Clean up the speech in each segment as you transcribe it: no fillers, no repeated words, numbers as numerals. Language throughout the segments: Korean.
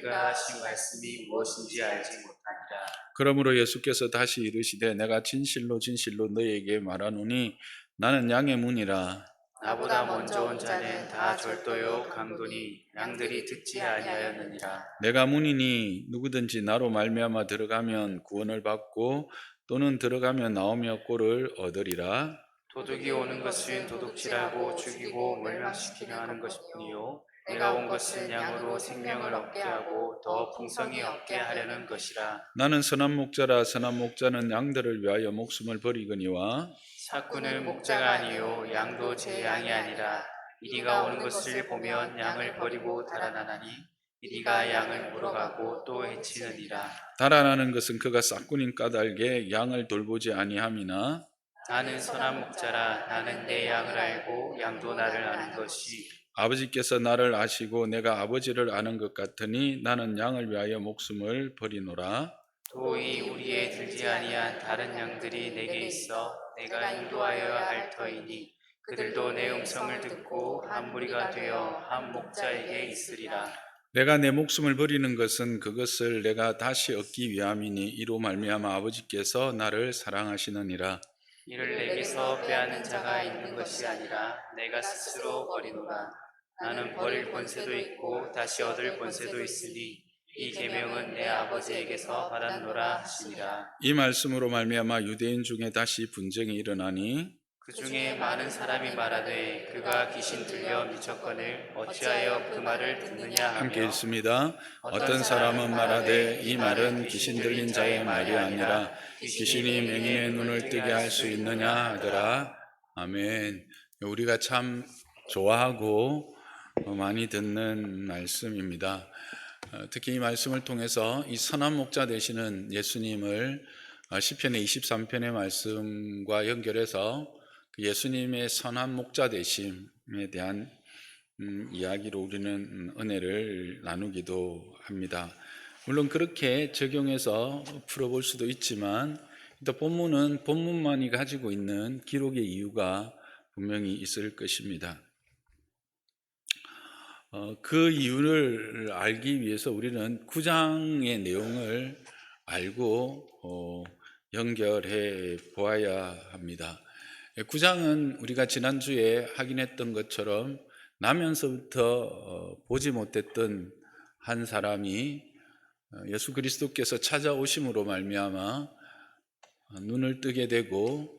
그가 하신 말씀이 무엇인지 알지 못하니라. 그러므로 예수께서 다시 이르시되 내가 진실로 진실로 너희에게 말하노니 나는 양의 문이라. 나보다 먼저 온 자는 다 절도요 강도니 양들이 듣지 아니하였느니라. 내가 문이니 누구든지 나로 말미암아 들어가면 구원을 받고 또는 들어가면 나오며 꼴을 얻으리라. 도둑이 오는 것은 도둑질하고 죽이고 멸망시키려 하는 것뿐이요 내가 온 것은 양으로 생명을 얻게 하고 더 풍성히 얻게 하려는 것이라. 나는 선한 목자라. 선한 목자는 양들을 위하여 목숨을 버리거니와 삭구는 목자가 아니요 양도 제 양이 아니라. 이리가 오는 것을 보면 양을 버리고 달아나나니 이리가 양을 물어가고 또 해치느니라. 달아나는 것은 그가 싹군인 까닭에 양을 돌보지 아니함이나 나는 선한 목자라. 나는 내 양을 알고 양도 나를 아는 것이. 아버지께서 나를 아시고 내가 아버지를 아는 것 같으니 나는 양을 위하여 목숨을 버리노라. 도의 우리에 들지 아니한 다른 양들이 내게 있어 내가 인도하여야 할 터이니 그들도 내 음성을 듣고 한 무리가 되어 한 목자에게 있으리라. 내가 내 목숨을 버리는 것은 그것을 내가 다시 얻기 위함이니 이로 말미암아 아버지께서 나를 사랑하시느니라. 이를 내게서 빼앗는 자가 있는 것이 아니라 내가 스스로 버리노라. 나는 버릴 권세도 있고 다시 얻을 권세도 있으니 이 계명은 내 아버지에게서 받았노라 하시니라. 이 말씀으로 말미암아 유대인 중에 다시 분쟁이 일어나니 그 중에 많은 사람이 말하되 그가 귀신 들려 미쳤거늘 어찌하여 그 말을 듣느냐 함께 하며 읽습니다. 어떤 사람은 말하되 이 말은 귀신 들린 자의 말이 아니라 귀신이 맹인의 눈을 뜨게 할 수 있느냐 하더라. 아멘. 우리가 참 좋아하고 많이 듣는 말씀입니다. 특히 이 말씀을 통해서 이 선한 목자 되시는 예수님을 시편의 23편의 말씀과 연결해서 그 예수님의 선한 목자 되심에 대한 이야기로 우리는 은혜를 나누기도 합니다. 물론 그렇게 적용해서 풀어볼 수도 있지만 또 본문은 본문만이 가지고 있는 기록의 이유가 분명히 있을 것입니다. 그 이유를 알기 위해서 우리는 9장의 내용을 알고 연결해 보아야 합니다. 9장은 우리가 지난주에 확인했던 것처럼 나면서부터 보지 못했던 한 사람이 예수 그리스도께서 찾아오심으로 말미암아 눈을 뜨게 되고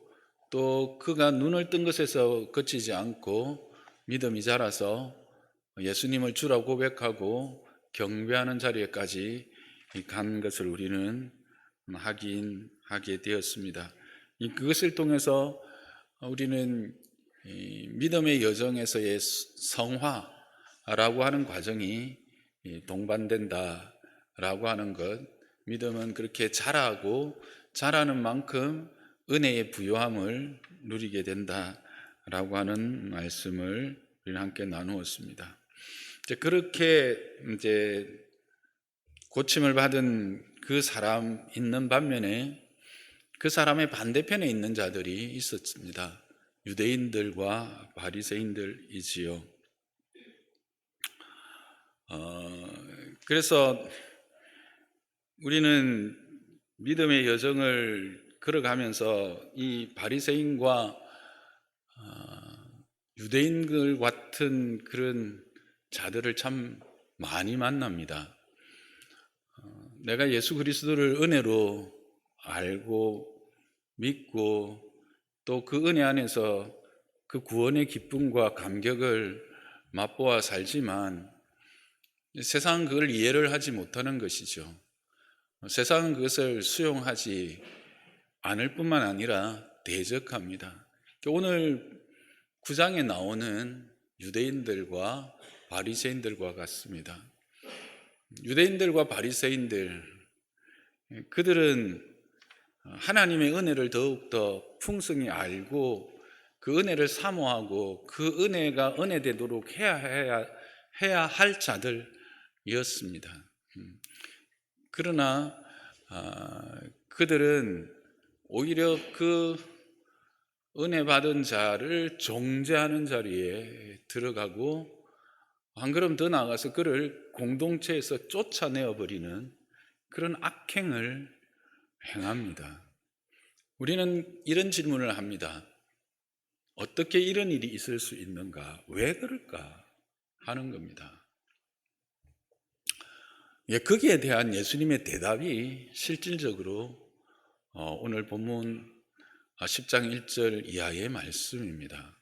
또 그가 눈을 뜬 것에서 그치지 않고 믿음이 자라서 예수님을 주라 고백하고 경배하는 자리에까지 간 것을 우리는 확인하게 되었습니다. 그것을 통해서 우리는 믿음의 여정에서의 성화라고 하는 과정이 동반된다라고 하는 것, 믿음은 그렇게 자라고 자라는 만큼 은혜의 부요함을 누리게 된다라고 하는 말씀을 우리는 함께 나누었습니다. 그렇게 이제 고침을 받은 그 사람 있는 반면에 그 사람의 반대편에 있는 자들이 있었습니다. 유대인들과 바리새인들이지요. 그래서 우리는 믿음의 여정을 걸어가면서 이 바리새인과 유대인들 같은 그런 자들을 참 많이 만납니다. 내가 예수 그리스도를 은혜로 알고 믿고 또 그 은혜 안에서 그 구원의 기쁨과 감격을 맛보아 살지만 세상은 그걸 이해를 하지 못하는 것이죠. 세상은 그것을 수용하지 않을 뿐만 아니라 대적합니다. 오늘 9장에 나오는 유대인들과 바리새인들과 같습니다. 유대인들과 바리새인들, 그들은 하나님의 은혜를 더욱더 풍성히 알고 그 은혜를 사모하고 그 은혜가 은혜되도록 해야 할 자들이었습니다. 그러나 그들은 오히려 그 은혜 받은 자를 정죄하는 자리에 들어가고 한 걸음 더 나아가서 그를 공동체에서 쫓아내어 버리는 그런 악행을 행합니다. 우리는 이런 질문을 합니다. 어떻게 이런 일이 있을 수 있는가? 왜 그럴까? 하는 겁니다. 거기에 대한 예수님의 대답이 실질적으로 오늘 본문 10장 1절 이하의 말씀입니다.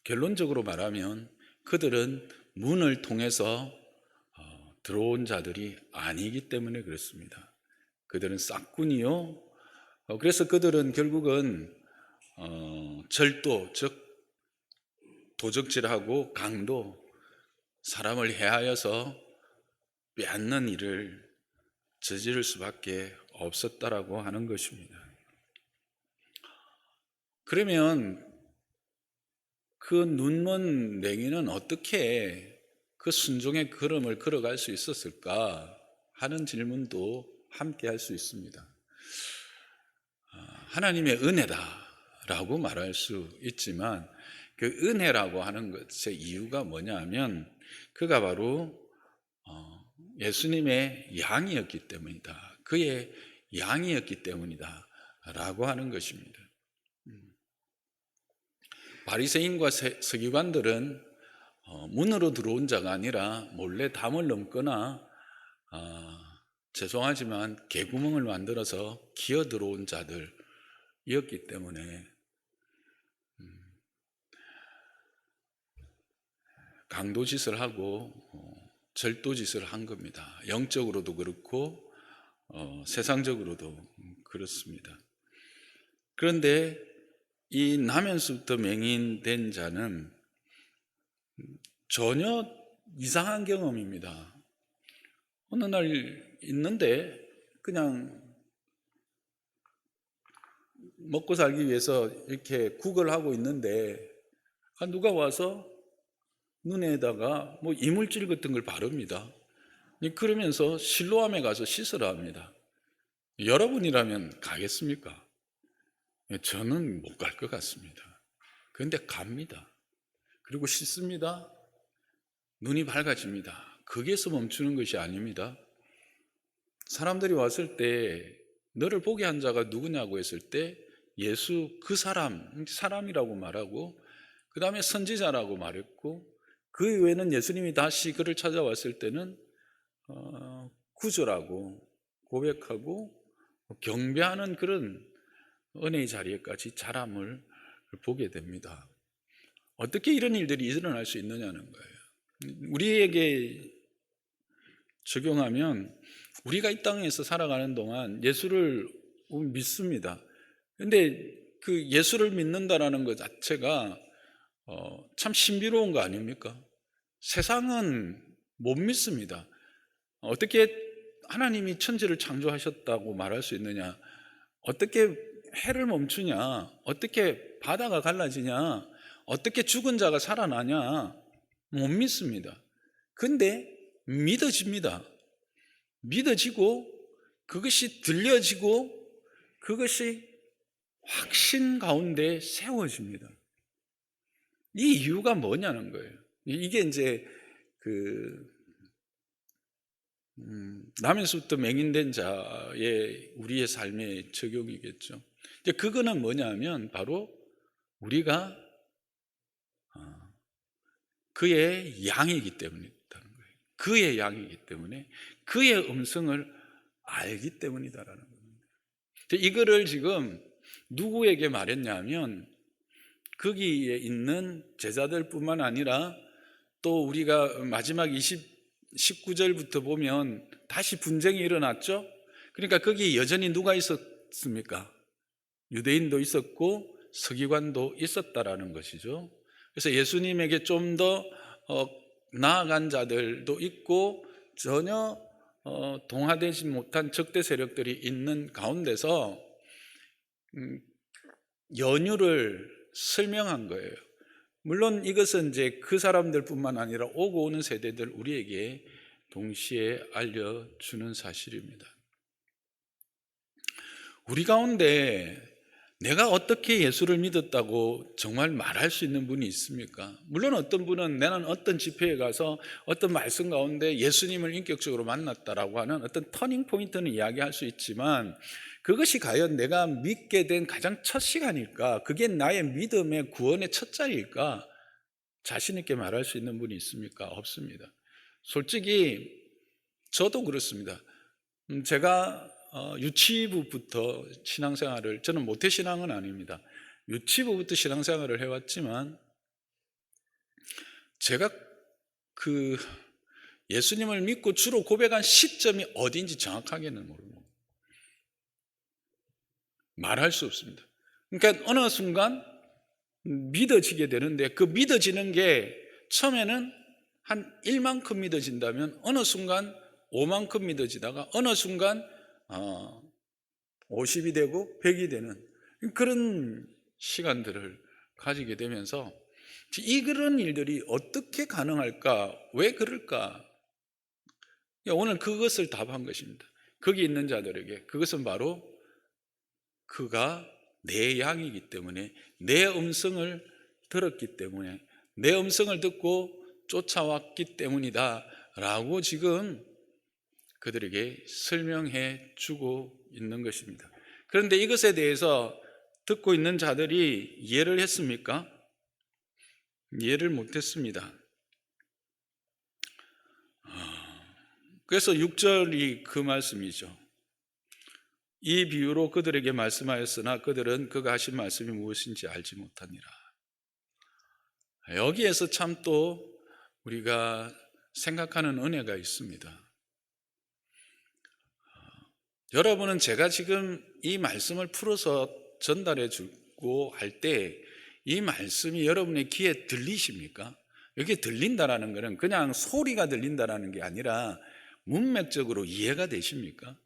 결론적으로 말하면 그들은 문을 통해서 들어온 자들이 아니기 때문에 그렇습니다. 그들은 싹군이요. 그래서 그들은 결국은 절도, 즉 도적질하고 강도, 사람을 해하여서 빼앗는 일을 저지를 수밖에 없었다라고 하는 것입니다. 그러면 그 눈먼 냉이는 어떻게 그 순종의 걸음을 걸어갈 수 있었을까 하는 질문도 함께 할 수 있습니다. 하나님의 은혜다라고 말할 수 있지만 그 은혜라고 하는 것의 이유가 뭐냐면 그가 바로 예수님의 양이었기 때문이다. 그의 양이었기 때문이다 라고 하는 것입니다. 바리새인과 서기관들은 문으로 들어온 자가 아니라 몰래 담을 넘거나 죄송하지만 개구멍을 만들어서 기어 들어온 자들이었기 때문에 강도짓을 하고 절도짓을 한 겁니다. 영적으로도 그렇고 세상적으로도 그렇습니다. 그런데 이 나면서부터 맹인된 자는 전혀 이상한 경험입니다. 어느 날 있는데 그냥 먹고 살기 위해서 이렇게 국을 하고 있는데 누가 와서 눈에다가 뭐 이물질 같은 걸 바릅니다. 그러면서 실로암에 가서 씻으라 합니다. 여러분이라면 가겠습니까? 저는 못 갈 것 같습니다. 그런데 갑니다. 그리고 씻습니다. 눈이 밝아집니다. 거기에서 멈추는 것이 아닙니다. 사람들이 왔을 때 너를 보게 한 자가 누구냐고 했을 때 예수 그 사람이라고 말하고 그 다음에 선지자라고 말했고 그 이후에는 예수님이 다시 그를 찾아왔을 때는 구조라고 고백하고 경배하는 그런 은혜의 자리에까지 자람을 보게 됩니다. 어떻게 이런 일들이 일어날 수 있느냐는 거예요. 우리에게 적용하면 우리가 이 땅에서 살아가는 동안 예수를 믿습니다. 그런데 그 예수를 믿는다라는 것 자체가 참 신비로운 거 아닙니까? 세상은 못 믿습니다. 어떻게 하나님이 천지를 창조하셨다고 말할 수 있느냐? 어떻게 해를 멈추냐? 어떻게 바다가 갈라지냐? 어떻게 죽은 자가 살아나냐? 못 믿습니다. 근데 믿어집니다. 믿어지고 그것이 들려지고 그것이 확신 가운데 세워집니다. 이 이유가 뭐냐는 거예요. 이게 이제 나면서부터 맹인된 자의 우리의 삶의 적용이겠죠. 이제 그거는 뭐냐면 바로 우리가 그의 양이기 때문이라는 거예요. 그의 양이기 때문에 그의 음성을 알기 때문이다라는 겁니다. 이거를 지금 누구에게 말했냐면 거기에 있는 제자들뿐만 아니라 또 우리가 마지막 19절부터 보면 다시 분쟁이 일어났죠. 그러니까 거기 여전히 누가 있었습니까? 유대인도 있었고 서기관도 있었다라는 것이죠. 그래서 예수님에게 좀 더 나아간 자들도 있고 전혀 동화되지 못한 적대 세력들이 있는 가운데서 연유를 설명한 거예요. 물론 이것은 이제 그 사람들뿐만 아니라 오고 오는 세대들 우리에게 동시에 알려주는 사실입니다. 우리 가운데 내가 어떻게 예수를 믿었다고 정말 말할 수 있는 분이 있습니까? 물론 어떤 분은 나는 어떤 집회에 가서 어떤 말씀 가운데 예수님을 인격적으로 만났다라고 하는 어떤 터닝 포인트는 이야기할 수 있지만, 그것이 과연 내가 믿게 된 가장 첫 시간일까? 그게 나의 믿음의 구원의 첫 자리일까? 자신 있게 말할 수 있는 분이 있습니까? 없습니다. 솔직히 저도 그렇습니다. 제가 유치부부터 신앙생활을, 저는 모태신앙은 아닙니다. 유치부부터 신앙생활을 해왔지만, 제가 그 예수님을 믿고 주로 고백한 시점이 어딘지 정확하게는 모르고 말할 수 없습니다. 그러니까 어느 순간 믿어지게 되는데, 그 믿어지는 게 처음에는 한 1만큼 믿어진다면 어느 순간 5만큼 믿어지다가 어느 순간 50이 되고 100이 되는 그런 시간들을 가지게 되면서, 이 그런 일들이 어떻게 가능할까? 왜 그럴까? 오늘 그것을 답한 것입니다. 거기 있는 자들에게 그것은 바로 그가 내 양이기 때문에, 내 음성을 들었기 때문에, 내 음성을 듣고 쫓아왔기 때문이다 라고 지금 그들에게 설명해 주고 있는 것입니다. 그런데 이것에 대해서 듣고 있는 자들이 이해를 했습니까? 이해를 못했습니다. 그래서 6절이 그 말씀이죠. 이 비유로 그들에게 말씀하였으나 그들은 그가 하신 말씀이 무엇인지 알지 못하니라. 여기에서 참 또 우리가 생각하는 은혜가 있습니다. 여러분은 제가 지금 이 말씀을 풀어서 전달해 주고 할 때 이 말씀이 여러분의 귀에 들리십니까? 여기 들린다라는 것은 그냥 소리가 들린다라는 게 아니라 문맥적으로 이해가 되십니까?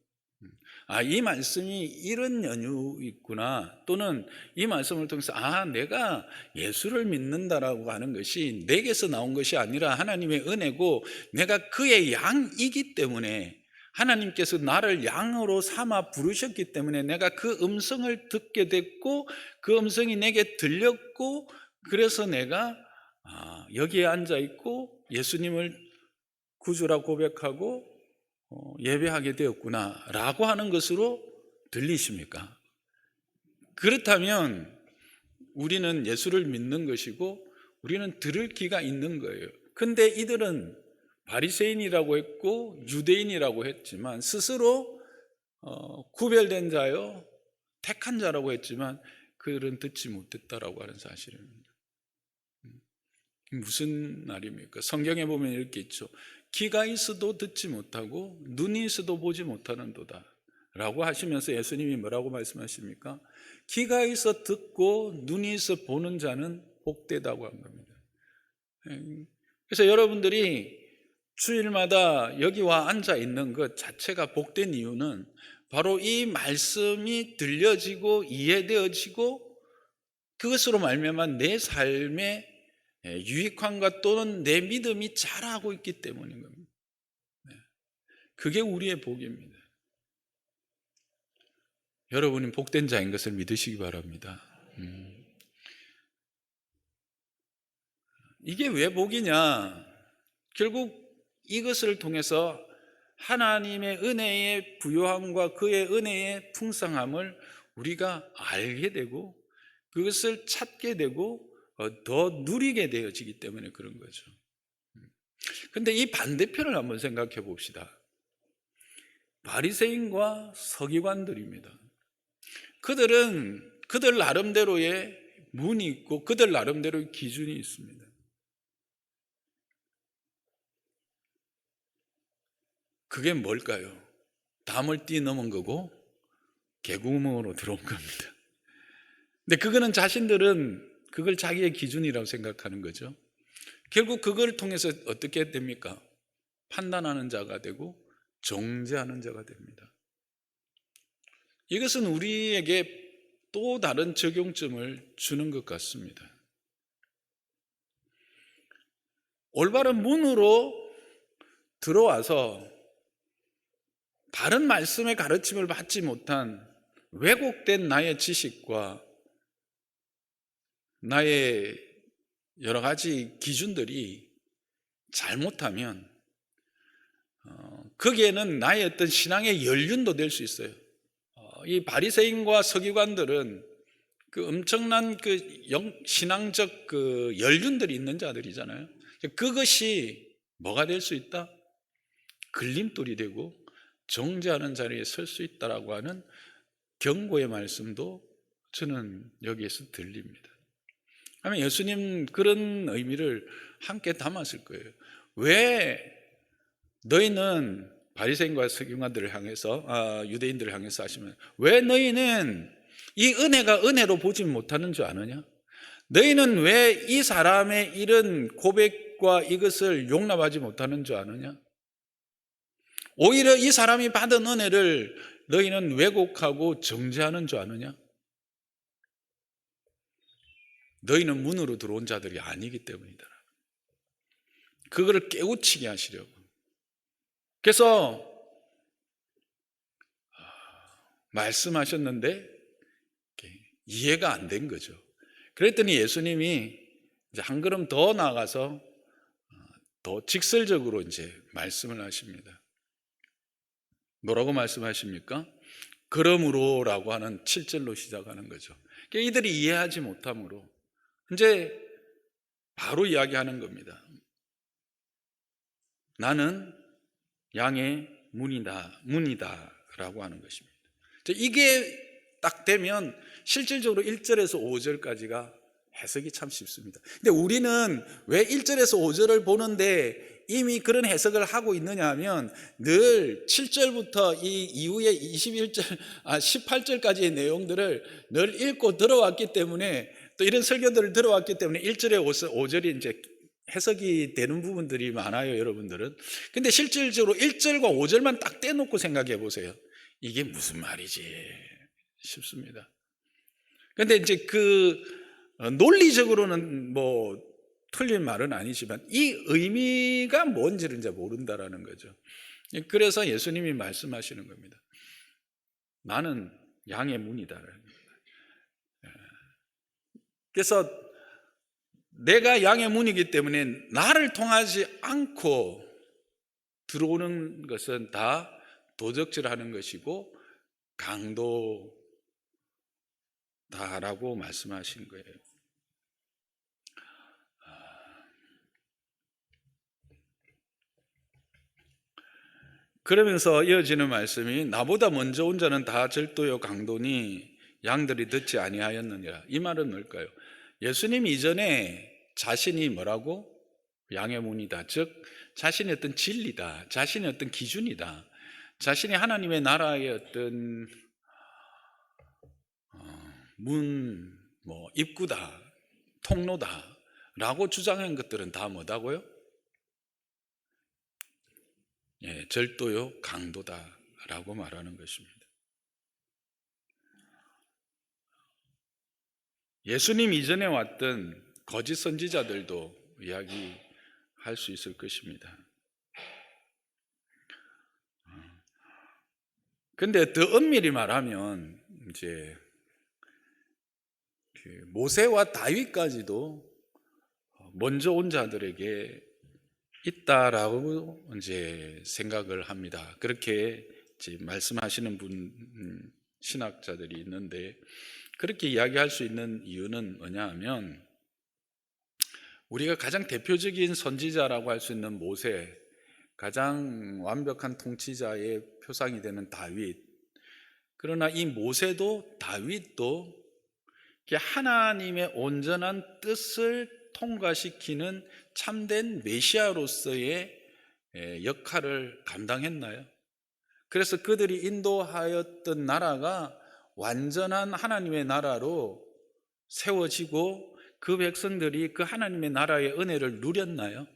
이 말씀이 이런 연유 있구나, 또는 이 말씀을 통해서 내가 예수를 믿는다라고 하는 것이 내게서 나온 것이 아니라 하나님의 은혜고, 내가 그의 양이기 때문에, 하나님께서 나를 양으로 삼아 부르셨기 때문에 내가 그 음성을 듣게 됐고, 그 음성이 내게 들렸고, 그래서 내가 여기에 앉아 있고 예수님을 구주라 고백하고 예배하게 되었구나 라고 하는 것으로 들리십니까? 그렇다면 우리는 예수를 믿는 것이고 우리는 들을 귀가 있는 거예요. 근데 이들은 바리새인이라고 했고 유대인이라고 했지만 스스로 구별된 자요 택한 자라고 했지만 그들은 듣지 못했다라고 하는 사실입니다. 무슨 말입니까? 성경에 보면 이렇게 있죠. 귀가 있어도 듣지 못하고 눈이 있어도 보지 못하는도다 라고 하시면서 예수님이 뭐라고 말씀하십니까? 귀가 있어 듣고 눈이 있어 보는 자는 복되다고 한 겁니다. 그래서 여러분들이 주일마다 여기 와 앉아 있는 것 자체가 복된 이유는 바로 이 말씀이 들려지고 이해되어지고 그것으로 말미암아 내 삶의 유익함과 또는 내 믿음이 자라고 있기 때문인 겁니다. 그게 우리의 복입니다. 여러분이 복된 자인 것을 믿으시기 바랍니다. 이게 왜 복이냐? 결국 이것을 통해서 하나님의 은혜의 부요함과 그의 은혜의 풍성함을 우리가 알게 되고 그것을 찾게 되고 더 누리게 되어지기 때문에 그런 거죠. 그런데 이 반대편을 한번 생각해 봅시다. 바리새인과 서기관들입니다. 그들은 그들 나름대로의 문이 있고 그들 나름대로의 기준이 있습니다. 그게 뭘까요? 담을 뛰넘은 거고 개구멍으로 들어온 겁니다. 근데 그거는 자신들은 그걸 자기의 기준이라고 생각하는 거죠. 결국 그걸 통해서 어떻게 됩니까? 판단하는 자가 되고 정죄하는 자가 됩니다. 이것은 우리에게 또 다른 적용점을 주는 것 같습니다. 올바른 문으로 들어와서 바른 말씀의 가르침을 받지 못한 왜곡된 나의 지식과 나의 여러 가지 기준들이 잘못하면 거기에는 나의 어떤 신앙의 연륜도 될 수 있어요. 이 바리새인과 서기관들은 그 엄청난 그 신앙적 그 연륜들이 있는 자들이잖아요. 그것이 뭐가 될 수 있다? 걸림돌이 되고 정죄하는 자리에 설 수 있다라고 하는 경고의 말씀도 저는 여기에서 들립니다. 아마 예수님 그런 의미를 함께 담았을 거예요. 왜 너희는 바리새인과 서기관들을 향해서 유대인들을 향해서 하시면 왜 너희는 이 은혜가 은혜로 보지 못하는 줄 아느냐? 너희는 왜 이 사람의 이런 고백과 이것을 용납하지 못하는 줄 아느냐? 오히려 이 사람이 받은 은혜를 너희는 왜곡하고 정죄하는 줄 아느냐? 너희는 문으로 들어온 자들이 아니기 때문이다. 그거를 깨우치게 하시려고. 그래서 말씀하셨는데 이해가 안 된 거죠. 그랬더니 예수님이 이제 한 걸음 더 나아가서 더 직설적으로 이제 말씀을 하십니다. 뭐라고 말씀하십니까? 그러므로라고 하는 7절로 시작하는 거죠. 그러니까 이들이 이해하지 못함으로 이제 바로 이야기하는 겁니다. 나는 양의 문이다라고 하는 것입니다. 이게 딱 되면 실질적으로 1절에서 5절까지가 해석이 참 쉽습니다. 근데 우리는 왜 1절에서 5절을 보는데 이미 그런 해석을 하고 있느냐 하면 늘 7절부터 이 이후에 18절까지의 내용들을 늘 읽고 들어왔기 때문에 또 이런 설교들을 들어왔기 때문에 1절에 5절이 이제 해석이 되는 부분들이 많아요, 여러분들은. 근데 실질적으로 1절과 5절만 딱 떼놓고 생각해 보세요. 이게 무슨 말이지 싶습니다. 근데 이제 그 논리적으로는 뭐 틀린 말은 아니지만 이 의미가 뭔지를 이제 모른다라는 거죠. 그래서 예수님이 말씀하시는 겁니다. 나는 양의 문이다라는 겁니다. 그래서 내가 양의 문이기 때문에 나를 통하지 않고 들어오는 것은 다 도적질하는 것이고 강도다라고 말씀하신 거예요. 그러면서 이어지는 말씀이 나보다 먼저 온 자는 다 절도요 강도니 양들이 듣지 아니하였느니라. 이 말은 뭘까요? 예수님 이전에 자신이 뭐라고? 양의 문이다. 즉 자신의 어떤 진리다. 자신의 어떤 기준이다. 자신이 하나님의 나라의 어떤 입구다, 통로다 라고 주장한 것들은 다 뭐다고요? 절도요 강도다 라고 말하는 것입니다. 예수님 이전에 왔던 거짓 선지자들도 이야기할 수 있을 것입니다. 근데 더 엄밀히 말하면 이제 모세와 다윗까지도 먼저 온 자들에게 있다라고 이제 생각을 합니다. 그렇게 이제 말씀하시는 신학자들이 있는데 그렇게 이야기할 수 있는 이유는 뭐냐 하면 우리가 가장 대표적인 선지자라고 할 수 있는 모세, 가장 완벽한 통치자의 표상이 되는 다윗. 그러나 이 모세도 다윗도 하나님의 온전한 뜻을 통과시키는 참된 메시아로서의 역할을 감당했나요? 그래서 그들이 인도하였던 나라가 완전한 하나님의 나라로 세워지고 그 백성들이 그 하나님의 나라의 은혜를 누렸나요?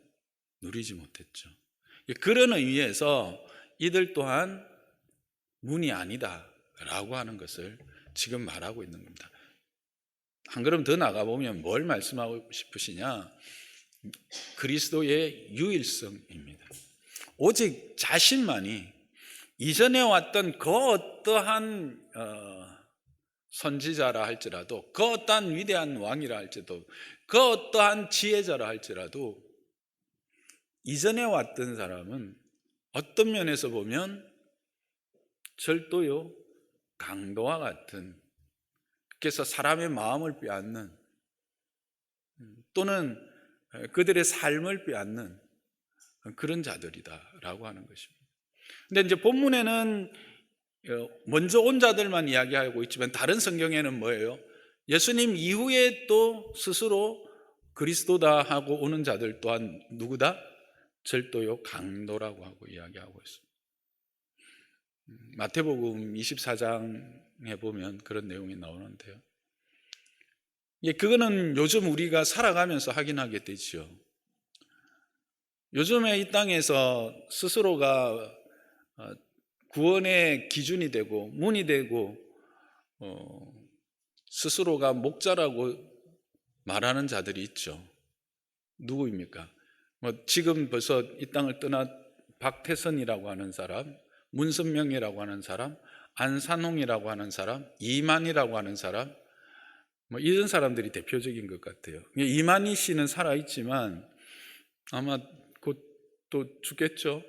누리지 못했죠. 그런 의미에서 이들 또한 문이 아니다라고 하는 것을 지금 말하고 있는 겁니다. 한 걸음 더 나가보면 뭘 말씀하고 싶으시냐? 그리스도의 유일성입니다. 오직 자신만이 이전에 왔던 그 어떠한 선지자라 할지라도, 그 어떠한 위대한 왕이라 할지라도, 그 어떠한 지혜자라 할지라도 이전에 왔던 사람은 어떤 면에서 보면 절도요, 강도와 같은, 그래서 사람의 마음을 빼앗는 또는 그들의 삶을 빼앗는 그런 자들이다라고 하는 것입니다. 근데 이제 본문에는 먼저 온 자들만 이야기하고 있지만 다른 성경에는 뭐예요? 예수님 이후에 또 스스로 그리스도다 하고 오는 자들 또한 누구다? 절도요, 강도라고 하고 이야기하고 있습니다. 마태복음 24장에 보면 그런 내용이 나오는데요. 그거는 요즘 우리가 살아가면서 확인하게 되죠. 요즘에 이 땅에서 스스로가 구원의 기준이 되고 문이 되고 스스로가 목자라고 말하는 자들이 있죠. 누구입니까? 지금 벌써 이 땅을 떠나 박태선이라고 하는 사람, 문선명이라고 하는 사람, 안산홍이라고 하는 사람, 이만희라고 하는 사람, 이런 사람들이 대표적인 것 같아요. 이만희 씨는 살아있지만 아마 곧 또 죽겠죠.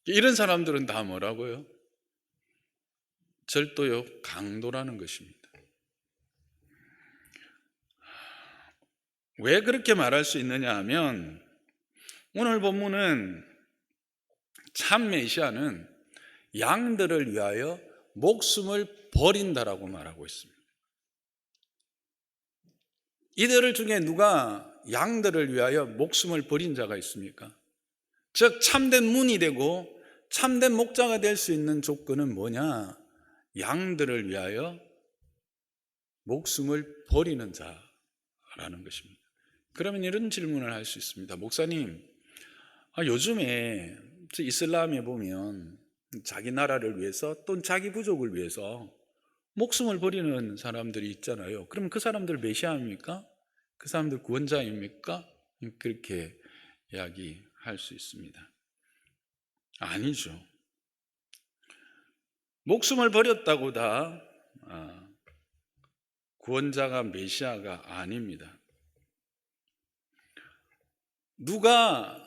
이런 사람들은 다 뭐라고요? 절도요, 강도라는 것입니다. 왜 그렇게 말할 수 있느냐 하면 오늘 본문은 참 메시아는 양들을 위하여 목숨을 버린다라고 말하고 있습니다. 이들 중에 누가 양들을 위하여 목숨을 버린 자가 있습니까? 즉 참된 문이 되고 참된 목자가 될 수 있는 조건은 뭐냐? 양들을 위하여 목숨을 버리는 자라는 것입니다. 그러면 이런 질문을 할 수 있습니다. 목사님, 요즘에 이슬람에 보면 자기 나라를 위해서 또는 자기 부족을 위해서 목숨을 버리는 사람들이 있잖아요. 그럼 그 사람들 메시아입니까? 그 사람들 구원자입니까? 그렇게 이야기할 수 있습니다. 아니죠. 목숨을 버렸다고 다 구원자가 메시아가 아닙니다. 누가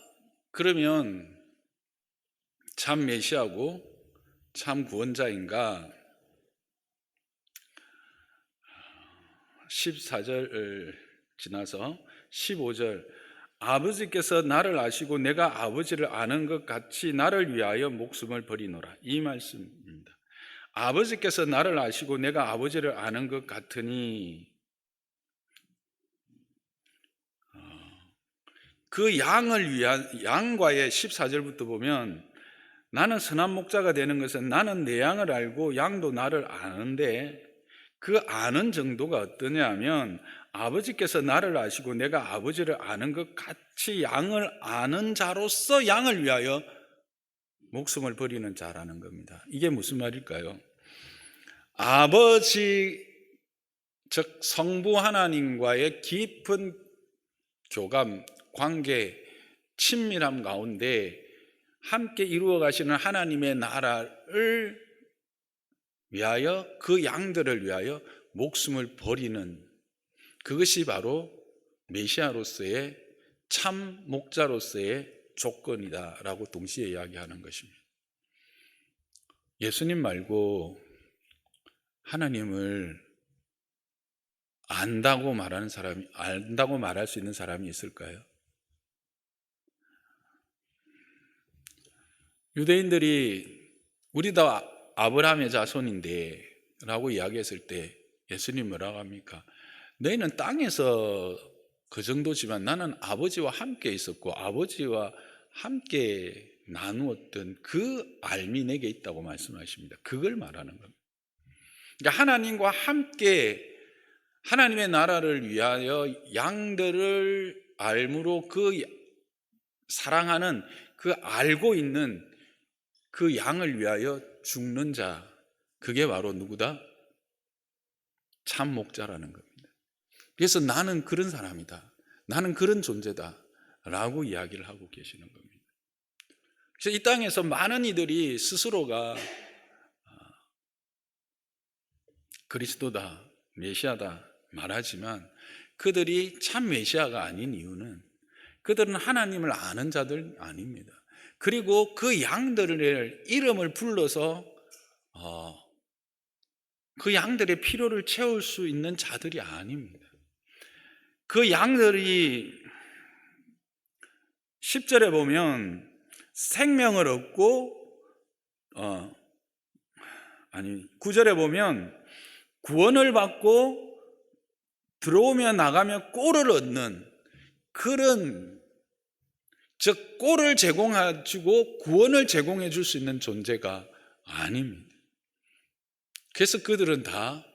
그러면 참 메시아고 참 구원자인가? 14절 지나서 15절, 아버지께서 나를 아시고 내가 아버지를 아는 것 같이 나를 위하여 목숨을 버리노라, 이 말씀입니다. 아버지께서 나를 아시고 내가 아버지를 아는 것 같으니, 그 양을 위한, 양과의 14절부터 보면 나는 선한 목자가 되는 것은 나는 내 양을 알고 양도 나를 아는데, 그 아는 정도가 어떠냐 하면 아버지께서 나를 아시고 내가 아버지를 아는 것 같이 양을 아는 자로서 양을 위하여 목숨을 버리는 자라는 겁니다. 이게 무슨 말일까요? 아버지, 즉 성부 하나님과의 깊은 교감, 관계, 친밀함 가운데 함께 이루어 가시는 하나님의 나라를 위하여, 그 양들을 위하여 목숨을 버리는, 그것이 바로 메시아로서의 참 목자로서의 조건이다라고 동시에 이야기하는 것입니다. 예수님 말고 하나님을 안다고 말하는 사람이, 안다고 말할 수 있는 사람이 있을까요? 유대인들이 우리 다 아브라함의 자손인데 라고 이야기했을 때 예수님 뭐라고 합니까? 너희는 땅에서 그 정도지만 나는 아버지와 함께 있었고 아버지와 함께 나누었던 그 알미 내게 있다고 말씀하십니다. 그걸 말하는 겁니다. 그러니까 하나님과 함께 하나님의 나라를 위하여 양들을 알므로 그 사랑하는, 그 알고 있는 그 양을 위하여 죽는 자, 그게 바로 누구다? 참 목자라는 겁니다. 그래서 나는 그런 사람이다, 나는 그런 존재다 라고 이야기를 하고 계시는 겁니다. 그래서 이 땅에서 많은 이들이 스스로가 그리스도다, 메시아다 말하지만 그들이 참 메시아가 아닌 이유는 그들은 하나님을 아는 자들 아닙니다. 그리고 그 양들의 이름을 불러서 그 양들의 필요를 채울 수 있는 자들이 아닙니다. 그 양들이 10절에 보면 생명을 얻고 9절에 보면 구원을 받고 들어오며 나가며 꼴을 얻는 그런, 즉 꼴을 제공해주고 구원을 제공해 줄 수 있는 존재가 아닙니다. 그래서 그들은 다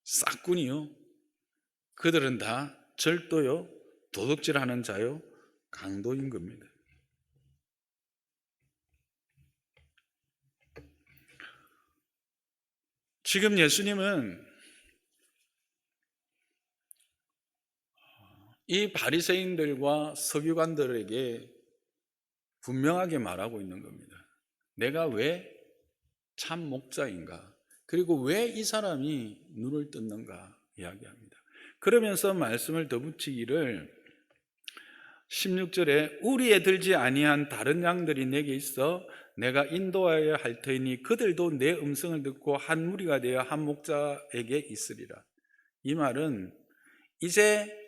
싹군이요, 그들은 다 절도요, 도둑질하는 자요, 강도인 겁니다. 지금 예수님은 이 바리새인들과 서기관들에게 분명하게 말하고 있는 겁니다. 내가 왜 참 목자인가? 그리고 왜 이 사람이 눈을 떴는가 이야기합니다. 그러면서 말씀을 덧붙이기를 16절에 우리에 들지 아니한 다른 양들이 내게 있어 내가 인도하여야 할 터이니 그들도 내 음성을 듣고 한 무리가 되어 한 목자에게 있으리라. 이 말은 이제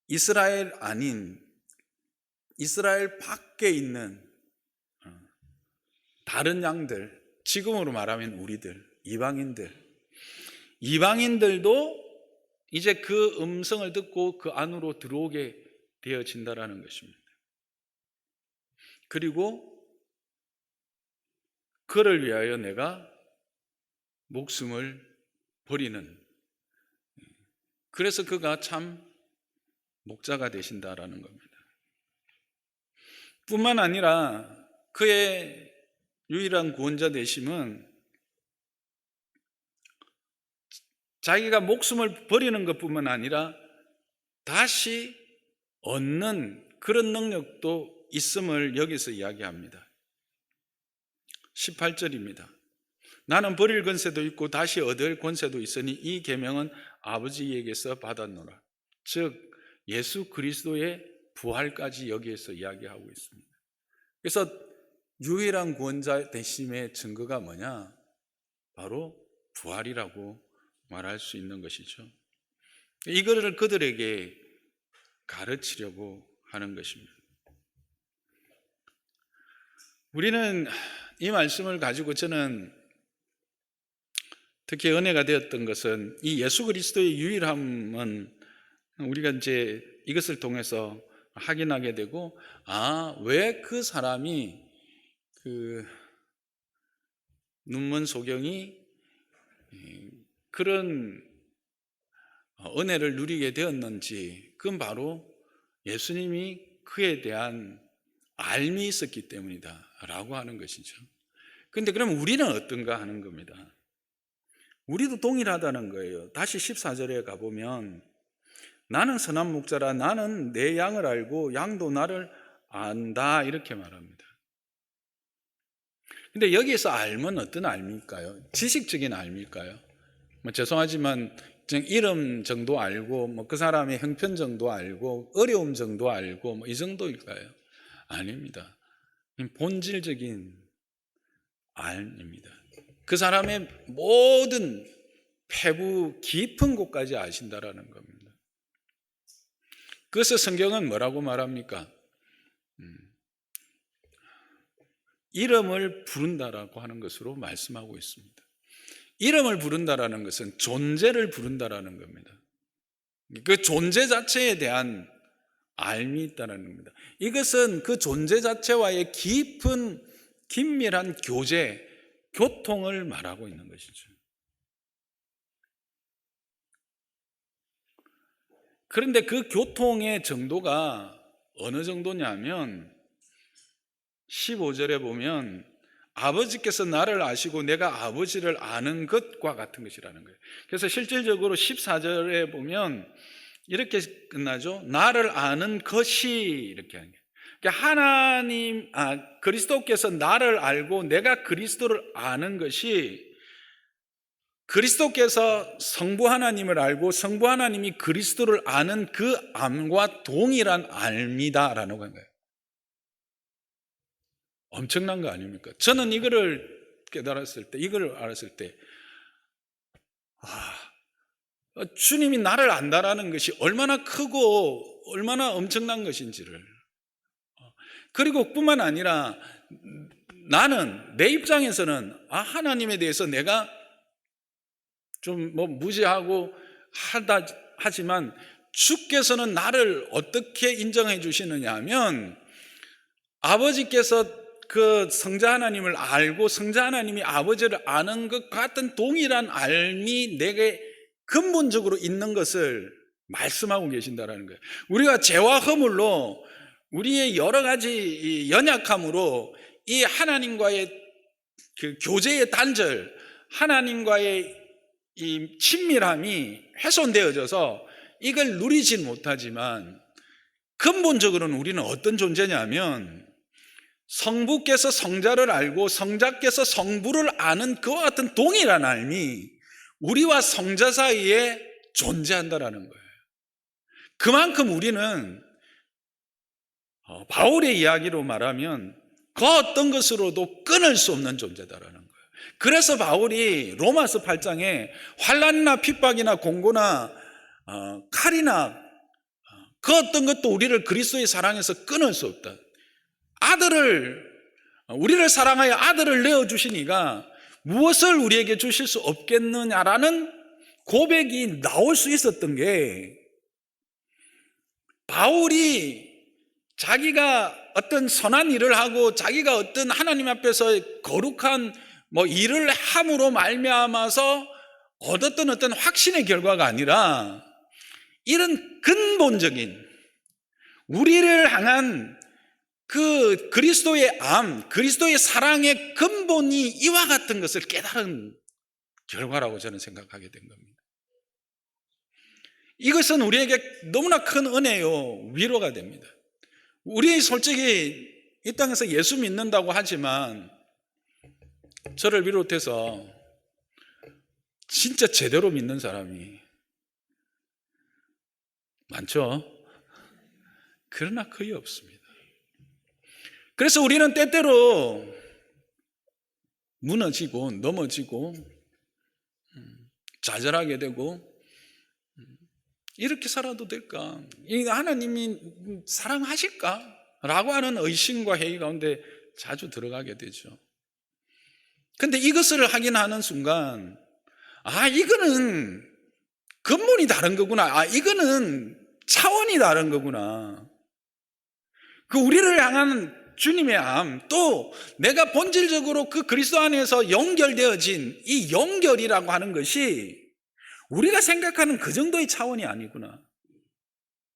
이스라엘 아닌 이스라엘 밖에 있는 다른 양들, 지금으로 말하면 우리들, 이방인들도 이제 그 음성을 듣고 그 안으로 들어오게 되어진다라는 것입니다. 그리고 그를 위하여 내가 목숨을 버리는, 그래서 그가 참 목자가 되신다라는 겁니다. 뿐만 아니라 그의 유일한 구원자 되심은 자기가 목숨을 버리는 것뿐만 아니라 다시 얻는 그런 능력도 있음을 여기서 이야기합니다. 18절입니다. 나는 버릴 권세도 있고 다시 얻을 권세도 있으니 이 계명은 아버지에게서 받았노라. 즉 예수 그리스도의 부활까지 여기에서 이야기하고 있습니다. 그래서 유일한 구원자 되심의 증거가 뭐냐? 바로 부활이라고 말할 수 있는 것이죠. 이거를 그들에게 가르치려고 하는 것입니다. 우리는 이 말씀을 가지고 저는 특히 은혜가 되었던 것은 이 예수 그리스도의 유일함은 우리가 이제 이것을 통해서 확인하게 되고, 왜 그 사람이 그 눈먼 소경이 그런 은혜를 누리게 되었는지, 그건 바로 예수님이 그에 대한 알미 있었기 때문이다 라고 하는 것이죠. 그런데 그럼 우리는 어떤가 하는 겁니다. 우리도 동일하다는 거예요. 다시 14절에 가보면 나는 선한 목자라, 나는 내 양을 알고 양도 나를 안다, 이렇게 말합니다. 근데 여기에서 알면 어떤 알미일까요? 지식적인 알미일까요? 죄송하지만 이름 정도 알고 그 사람의 형편 정도 알고 어려움 정도 알고 이 정도일까요? 아닙니다. 본질적인 알입니다. 그 사람의 모든 패부 깊은 곳까지 아신다라는 겁니다. 그래서 성경은 뭐라고 말합니까? 이름을 부른다라고 하는 것으로 말씀하고 있습니다. 이름을 부른다라는 것은 존재를 부른다라는 겁니다. 그 존재 자체에 대한 알미 있다는 겁니다. 이것은 그 존재 자체와의 깊은 긴밀한 교제, 교통을 말하고 있는 것이죠. 그런데 그 교통의 정도가 어느 정도냐면 15절에 보면 아버지께서 나를 아시고 내가 아버지를 아는 것과 같은 것이라는 거예요. 그래서 실질적으로 14절에 보면 이렇게 끝나죠. 나를 아는 것이, 이렇게 하는 거예요. 그러니까 그리스도께서 나를 알고 내가 그리스도를 아는 것이 그리스도께서 성부 하나님을 알고 성부 하나님이 그리스도를 아는 그 암과 동일한 알미다라는 거예요. 엄청난 거 아닙니까? 저는 이거를 깨달았을 때, 이걸 알았을 때, 주님이 나를 안다라는 것이 얼마나 크고 얼마나 엄청난 것인지를. 그리고 뿐만 아니라 나는 내 입장에서는 하나님에 대해서 내가 좀 무지하고 하지만 주께서는 나를 어떻게 인정해 주시느냐 하면 아버지께서 그 성자 하나님을 알고 성자 하나님이 아버지를 아는 것 같은 동일한 알미 내게 근본적으로 있는 것을 말씀하고 계신다라는 거예요. 우리가 죄와 허물로 우리의 여러 가지 연약함으로 이 하나님과의 그 교제의 단절, 하나님과의 이 친밀함이 훼손되어져서 이걸 누리진 못하지만 근본적으로는 우리는 어떤 존재냐면 성부께서 성자를 알고 성자께서 성부를 아는 그와 같은 동일한 알미 우리와 성자 사이에 존재한다라는 거예요. 그만큼 우리는 바울의 이야기로 말하면 그 어떤 것으로도 끊을 수 없는 존재다라는 거예요. 그래서 바울이 로마서 8장에 환난이나 핍박이나 공고나 칼이나 그 어떤 것도 우리를 그리스도의 사랑에서 끊을 수 없다. 우리를 사랑하여 아들을 내어주시니가 무엇을 우리에게 주실 수 없겠느냐라는 고백이 나올 수 있었던 게 바울이 자기가 어떤 선한 일을 하고 자기가 어떤 하나님 앞에서 거룩한 일을 함으로 말미암아서 얻었던 어떤 확신의 결과가 아니라 이런 근본적인 우리를 향한 그 그리스도의 암, 그리스도의 사랑의 근본이 이와 같은 것을 깨달은 결과라고 저는 생각하게 된 겁니다. 이것은 우리에게 너무나 큰 은혜요, 위로가 됩니다. 우리 솔직히 이 땅에서 예수 믿는다고 하지만 저를 비롯해서 진짜 제대로 믿는 사람이 많죠? 그러나 거의 없습니다. 그래서 우리는 때때로 무너지고 넘어지고 좌절하게 되고 이렇게 살아도 될까? 하나님이 사랑하실까? 라고 하는 의심과 회의 가운데 자주 들어가게 되죠. 근데 이것을 확인하는 순간 이거는 근본이 다른 거구나. 이거는 차원이 다른 거구나. 그 우리를 향한 주님의 암, 또 내가 본질적으로 그 그리스도 안에서 연결되어진 이 연결이라고 하는 것이 우리가 생각하는 그 정도의 차원이 아니구나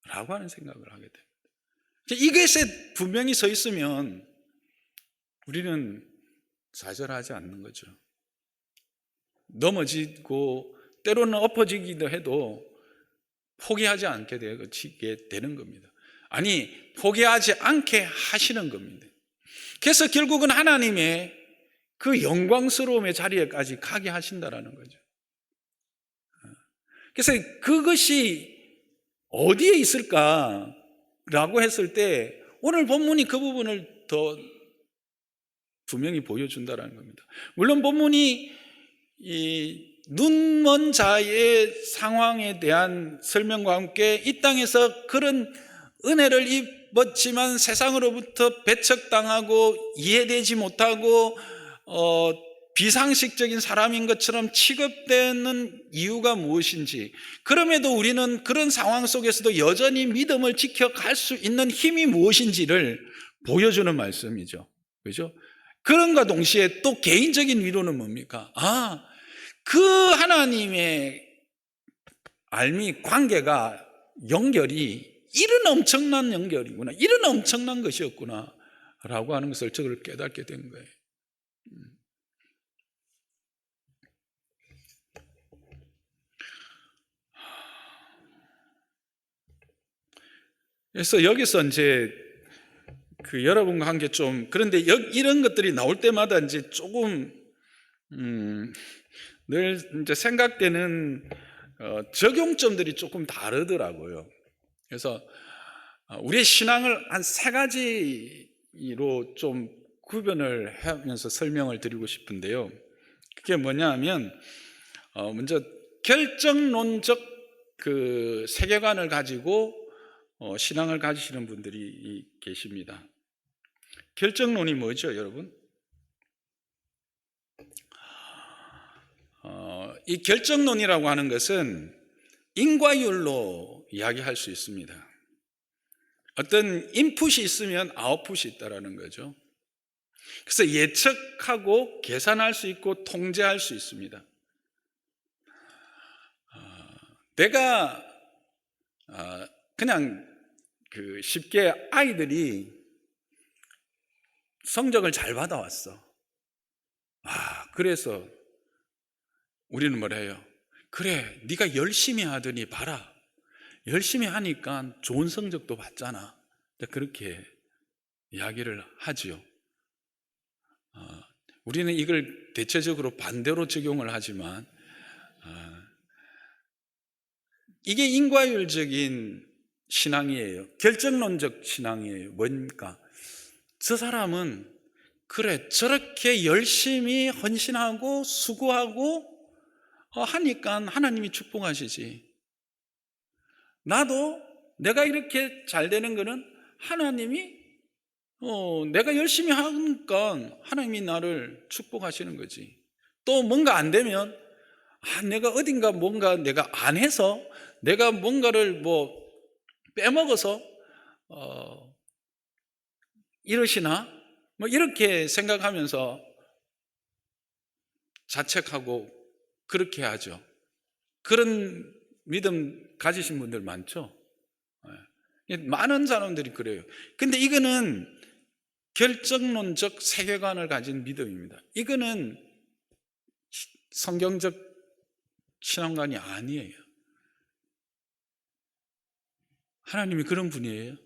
라고 하는 생각을 하게 됩니다. 이것에 분명히 서 있으면 우리는 좌절하지 않는 거죠. 넘어지고 때로는 엎어지기도 해도 포기하지 않게 되는 겁니다. 아니, 포기하지 않게 하시는 겁니다. 그래서 결국은 하나님의 그 영광스러움의 자리에까지 가게 하신다라는 거죠. 그래서 그것이 어디에 있을까라고 했을 때 오늘 본문이 그 부분을 더 분명히 보여준다라는 겁니다. 물론 본문이 이 눈먼 자의 상황에 대한 설명과 함께 이 땅에서 그런 은혜를 입었지만 세상으로부터 배척당하고 이해되지 못하고 비상식적인 사람인 것처럼 취급되는 이유가 무엇인지, 그럼에도 우리는 그런 상황 속에서도 여전히 믿음을 지켜갈 수 있는 힘이 무엇인지를 보여주는 말씀이죠. 그죠? 그런가 동시에 또 개인적인 위로는 뭡니까? 그 하나님의 알미 관계가 연결이 이런 엄청난 연결이구나, 이런 엄청난 것이었구나 라고 하는 것을 저를 깨닫게 된 거예요. 그래서 여기서 이제 여러분과 함께 좀, 그런데 이런 것들이 나올 때마다 이제 조금 늘 이제 생각되는 적용점들이 조금 다르더라고요. 그래서 우리의 신앙을 한 세 가지로 좀 구별을 하면서 설명을 드리고 싶은데요. 그게 뭐냐 하면 먼저 결정론적 그 세계관을 가지고 신앙을 가지시는 분들이 계십니다. 결정론이 뭐죠, 여러분? 이 결정론이라고 하는 것은 인과율로 이야기할 수 있습니다. 어떤 인풋이 있으면 아웃풋이 있다라는 거죠. 그래서 예측하고 계산할 수 있고 통제할 수 있습니다. 내가 그냥 쉽게 아이들이 성적을 잘 받아왔어. 그래서 우리는 뭐라 해요? 그래, 네가 열심히 하더니 봐라. 열심히 하니까 좋은 성적도 받잖아. 그렇게 이야기를 하지요. 우리는 이걸 대체적으로 반대로 적용을 하지만 이게 인과율적인 신앙이에요. 결정론적 신앙이에요. 뭡니까? 저 사람은 그래, 저렇게 열심히 헌신하고 수고하고 하니까 하나님이 축복하시지. 나도 내가 이렇게 잘 되는 거는 하나님이 내가 열심히 하니까 하나님이 나를 축복하시는 거지. 또 뭔가 안 되면 내가 어딘가 뭔가 내가 안 해서 내가 뭔가를 빼먹어서 이러시나? 이렇게 생각하면서 자책하고 그렇게 하죠. 그런 믿음 가지신 분들 많죠? 많은 사람들이 그래요. 근데 이거는 결정론적 세계관을 가진 믿음입니다. 이거는 성경적 신앙관이 아니에요. 하나님이 그런 분이에요?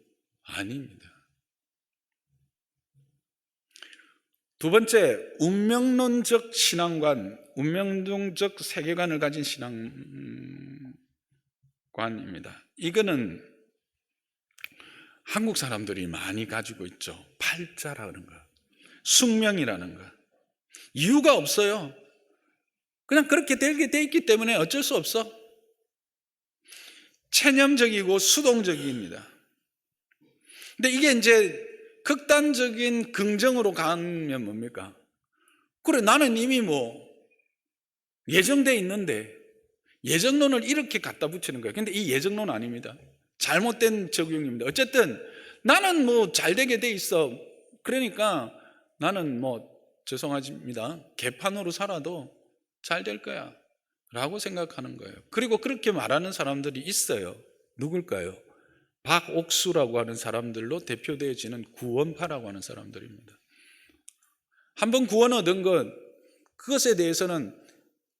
아닙니다. 두 번째, 운명론적 신앙관, 운명론적 세계관을 가진 신앙관입니다. 이거는 한국 사람들이 많이 가지고 있죠. 팔자라는 거, 숙명이라는 거. 이유가 없어요. 그냥 그렇게 되게 돼 있기 때문에 어쩔 수 없어. 체념적이고 수동적입니다. 근데 이게 이제 극단적인 긍정으로 가면 뭡니까? 그래, 나는 이미 예정돼 있는데 예정론을 이렇게 갖다 붙이는 거예요. 근데 이 예정론 아닙니다. 잘못된 적용입니다. 어쨌든 나는 잘 되게 돼 있어. 그러니까 나는 죄송합니다. 개판으로 살아도 잘 될 거야 라고 생각하는 거예요. 그리고 그렇게 말하는 사람들이 있어요. 누굴까요? 박옥수라고 하는 사람들로 대표되어지는 구원파라고 하는 사람들입니다. 한번 구원 얻은 것, 그것에 대해서는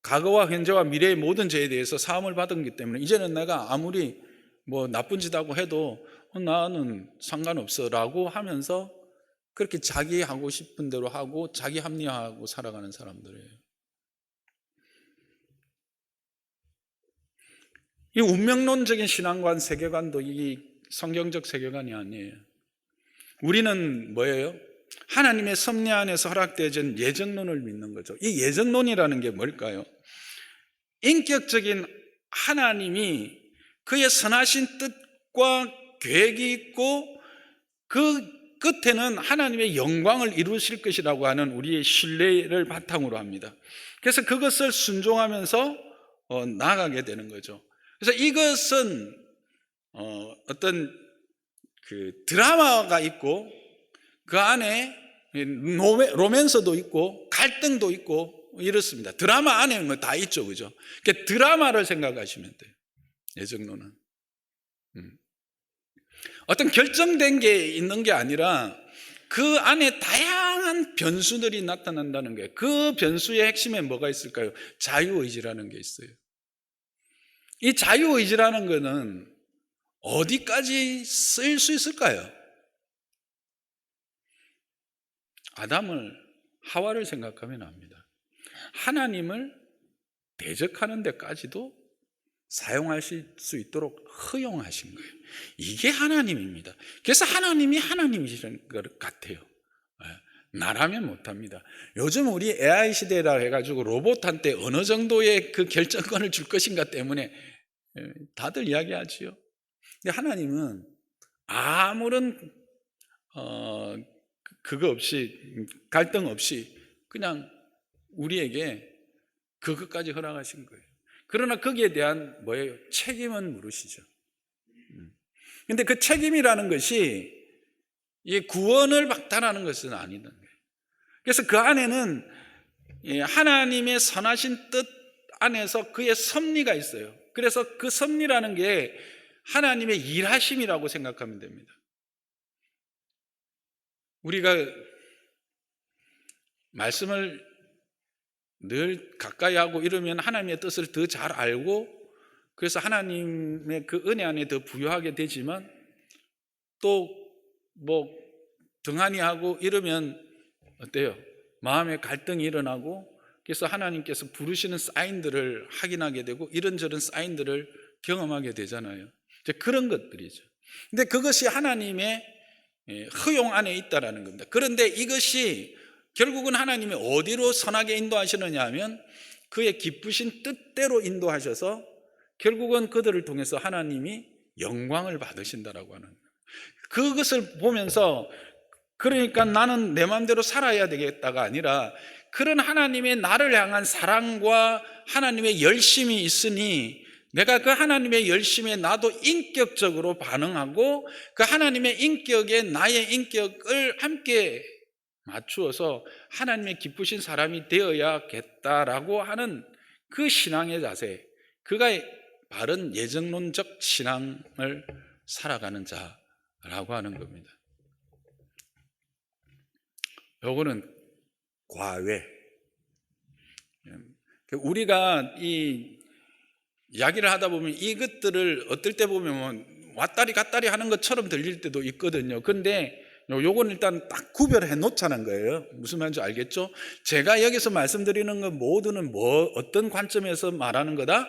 과거와 현재와 미래의 모든 죄에 대해서 사함을 받은 기 때문에 이제는 내가 아무리 나쁜 짓 하고 해도 나는 상관없어 라고 하면서 그렇게 자기 하고 싶은 대로 하고 자기 합리화하고 살아가는 사람들이에요. 이 운명론적인 신앙관, 세계관도 이 성경적 세계관이 아니에요. 우리는 뭐예요? 하나님의 섭리 안에서 허락되어진 예정론을 믿는 거죠. 이 예정론이라는 게 뭘까요? 인격적인 하나님이 그의 선하신 뜻과 계획이 있고 그 끝에는 하나님의 영광을 이루실 것이라고 하는 우리의 신뢰를 바탕으로 합니다. 그래서 그것을 순종하면서 나아가게 되는 거죠. 그래서 이것은 어떤 드라마가 있고 그 안에 로맨스도 있고 갈등도 있고 이렇습니다. 드라마 안에 다 있죠, 그죠? 그러니까 드라마를 생각하시면 돼요. 예정론은 어떤 결정된 게 있는 게 아니라 그 안에 다양한 변수들이 나타난다는 거예요. 그 변수의 핵심에 뭐가 있을까요? 자유의지라는 게 있어요. 이 자유의지라는 거는 어디까지 쓸 수 있을까요? 아담을, 하와를 생각하면 압니다. 하나님을 대적하는 데까지도 사용하실 수 있도록 허용하신 거예요. 이게 하나님입니다. 그래서 하나님이 하나님이시는 것 같아요. 나라면 못합니다. 요즘 우리 AI 시대라 해가지고 로봇한테 어느 정도의 그 결정권을 줄 것인가 때문에 다들 이야기하지요. 근데 하나님은 아무런 그거 없이, 갈등 없이 그냥 우리에게 그것까지 허락하신 거예요. 그러나 거기에 대한 뭐예요? 책임은 물으시죠. 근데 그 책임이라는 것이 이 구원을 박탈하는 것은 아니는 거예요. 그래서 그 안에는 하나님의 선하신 뜻 안에서 그의 섭리가 있어요. 그래서 그 섭리라는 게 하나님의 일하심이라고 생각하면 됩니다. 우리가 말씀을 늘 가까이 하고 이러면 하나님의 뜻을 더 잘 알고 그래서 하나님의 그 은혜 안에 더 부유하게 되지만 또 뭐 등한히 하고 이러면 어때요? 마음의 갈등이 일어나고 그래서 하나님께서 부르시는 사인들을 확인하게 되고 이런저런 사인들을 경험하게 되잖아요. 이제 그런 것들이죠. 근데 그것이 하나님의 허용 안에 있다라는 겁니다. 그런데 이것이 결국은 하나님이 어디로 선하게 인도하시느냐 하면 그의 기쁘신 뜻대로 인도하셔서 결국은 그들을 통해서 하나님이 영광을 받으신다라고 하는 거예요. 그것을 보면서 그러니까 나는 내 마음대로 살아야 되겠다가 아니라 그런 하나님의 나를 향한 사랑과 하나님의 열심이 있으니 내가 그 하나님의 열심에 나도 인격적으로 반응하고 그 하나님의 인격에 나의 인격을 함께 맞추어서 하나님의 기쁘신 사람이 되어야겠다라고 하는 그 신앙의 자세, 그가 바른 예정론적 신앙을 살아가는 자라고 하는 겁니다. 요거는 과외. 우리가 이 이야기를 하다 보면 이것들을 어떨 때 보면 왔다리 갔다리 하는 것처럼 들릴 때도 있거든요. 그런데 요건 일단 딱 구별해 놓자는 거예요. 무슨 말인지 알겠죠? 제가 여기서 말씀드리는 것 모두는 어떤 관점에서 말하는 거다?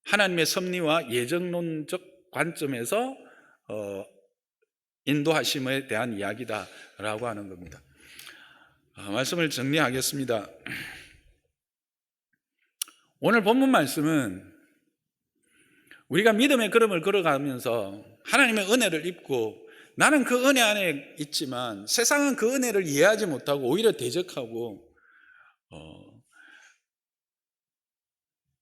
하나님의 섭리와 예정론적 관점에서 인도하심에 대한 이야기다라고 하는 겁니다. 말씀을 정리하겠습니다. 오늘 본문 말씀은 우리가 믿음의 걸음을 걸어가면서 하나님의 은혜를 입고 나는 그 은혜 안에 있지만 세상은 그 은혜를 이해하지 못하고 오히려 대적하고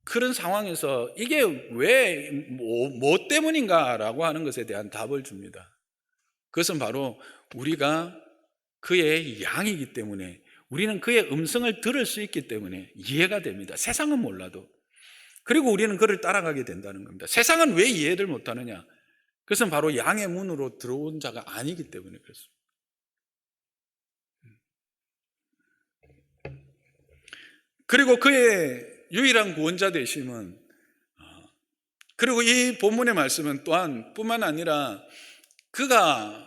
그런 상황에서 이게 왜 뭐 때문인가라고 하는 것에 대한 답을 줍니다. 그것은 바로 우리가 그의 양이기 때문에 우리는 그의 음성을 들을 수 있기 때문에 이해가 됩니다. 세상은 몰라도. 그리고 우리는 그를 따라가게 된다는 겁니다. 세상은 왜 이해를 못하느냐? 그것은 바로 양의 문으로 들어온 자가 아니기 때문에 그렇습니다. 그리고 그의 유일한 구원자 되심은 그리고 이 본문의 말씀은 또한 뿐만 아니라 그가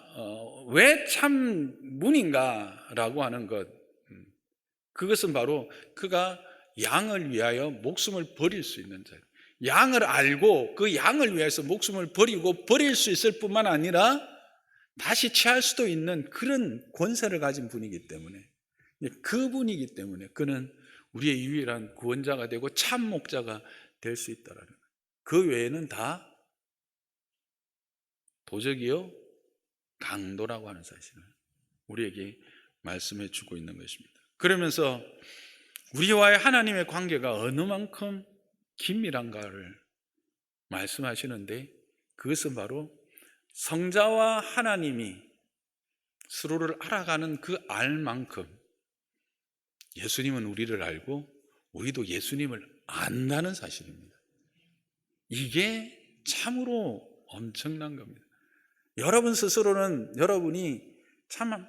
왜 참 문인가라고 하는 것, 그것은 바로 그가 양을 위하여 목숨을 버릴 수 있는 자예요. 양을 알고 그 양을 위해서 목숨을 버리고 버릴 수 있을 뿐만 아니라 다시 취할 수도 있는 그런 권세를 가진 분이기 때문에 그분이기 때문에 그는 우리의 유일한 구원자가 되고 참 목자가 될 수 있다라는 거예요. 그 외에는 다 도적이요 강도라고 하는 사실을 우리에게 말씀해 주고 있는 것입니다. 그러면서 우리와의 하나님의 관계가 어느 만큼 긴밀한가를 말씀하시는데 그것은 바로 성자와 하나님이 서로를 알아가는 그 알만큼 예수님은 우리를 알고 우리도 예수님을 안다는 사실입니다. 이게 참으로 엄청난 겁니다. 여러분 스스로는 여러분이 참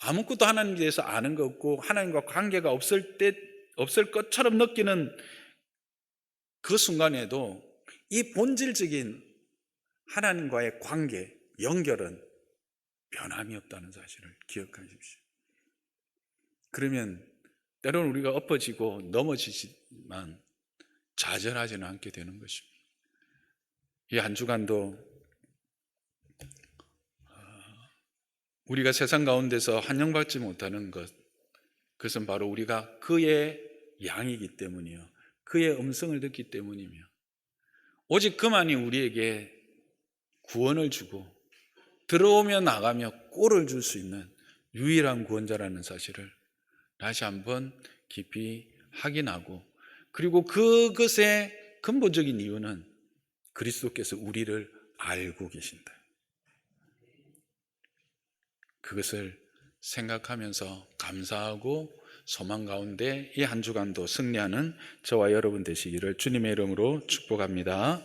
아무것도 하나님에 대해서 아는 것 없고 하나님과 관계가 없을 것처럼 느끼는 그 순간에도 이 본질적인 하나님과의 관계, 연결은 변함이 없다는 사실을 기억하십시오. 그러면 때로는 우리가 엎어지고 넘어지지만 좌절하지는 않게 되는 것입니다. 이 한 주간도 우리가 세상 가운데서 환영받지 못하는 것, 그것은 바로 우리가 그의 양이기 때문이요, 그의 음성을 듣기 때문이며, 오직 그만이 우리에게 구원을 주고 들어오며 나가며 꼴을 줄 수 있는 유일한 구원자라는 사실을 다시 한번 깊이 확인하고, 그리고 그것의 근본적인 이유는 그리스도께서 우리를 알고 계신다, 그것을 생각하면서 감사하고 소망 가운데 이 한 주간도 승리하는 저와 여러분 되시기를 주님의 이름으로 축복합니다.